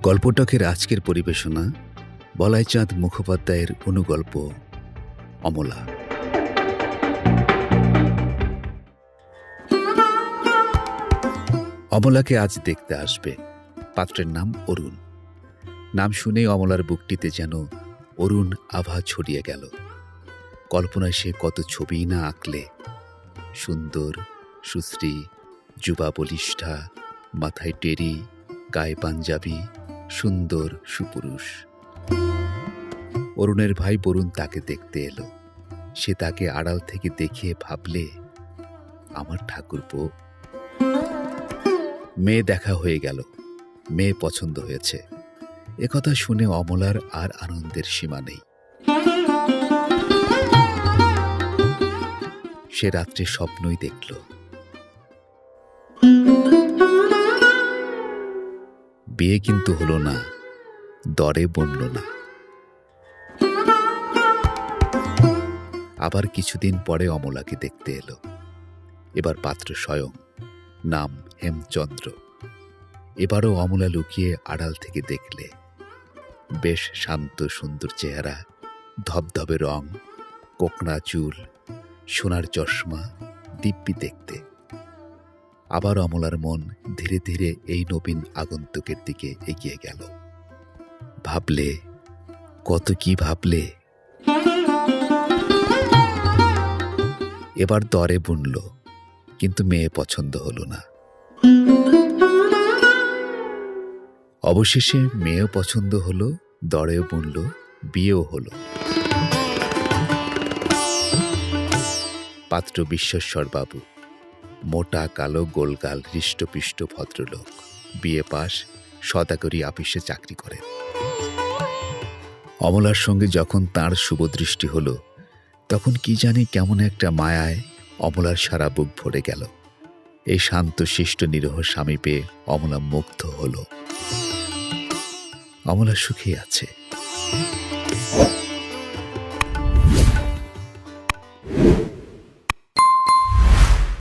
গল্পটকের আজকের পরিবেশনা বলাইচাঁদ মুখোপাধ্যায়ের অনুগল্প অমলা। অমলাকে আজ দেখতে আসবে। পাত্রের নাম অরুণ। নাম শুনেই অমলার বুকটিতে যেন অরুণ আভা ছড়িয়ে গেল। কল্পনায় সে কত ছবিই না আঁকলে, সুন্দর, সুশ্রী, যুবা বলিষ্ঠা, মাথায় টেরি, গায়ে পাঞ্জাবি, সুন্দর সুপুরুষ। অরুণের ভাই বরুণ তাকে দেখতে এলো। সে তাকে আড়াল থেকে দেখিয়ে ভাবলে, আমার ঠাকুরপো। মেয়ে দেখা হয়ে গেল, মেয়ে পছন্দ হয়েছে। একথা শুনে অমলার আর আনন্দের সীমা নেই। সে রাত্রে স্বপ্নই দেখল। বিয়ে কিন্তু হলো না, দরে বনল না। আবার কিছুদিন পরে অমলাকে দেখতে এলো। এবার পাত্র স্বয়ং, নাম হেমচন্দ্র। এবারও অমলা লুকিয়ে আড়াল থেকে দেখলে। বেশ শান্ত সুন্দর চেহারা, ধবধবে রং, কোকড়া চুল, সোনার চশমা, দিব্যি দেখতে। আবার অমলার মন ধীরে ধীরে এই নবীন আগন্তুকের দিকে এগিয়ে গেল। ভাবলে, কত কি ভাবলে। এবার দরে বুনল, কিন্তু মেয়ে পছন্দ হলো না। অবশেষে মেয়েও পছন্দ হলো, দরেও বুনল, বিয়েও হলো। পাত্র বিশ্বস্বর বাবু, মোটা কালো গোলগাল হৃষ্টপিষ্ট ভদ্রলোক, বিয়ে পাশ, সদাগরি আপিসে চাকরি করেন। অমলার সঙ্গে যখন তাঁর শুভদৃষ্টি হলো, তখন কি জানি কেমন একটা মায়ায় অমলার সারা বুক ভরে গেল। এই শান্ত শিষ্ট নিরহ স্বামী পেয়ে অমলা মুগ্ধ হল। অমলা সুখে আছে।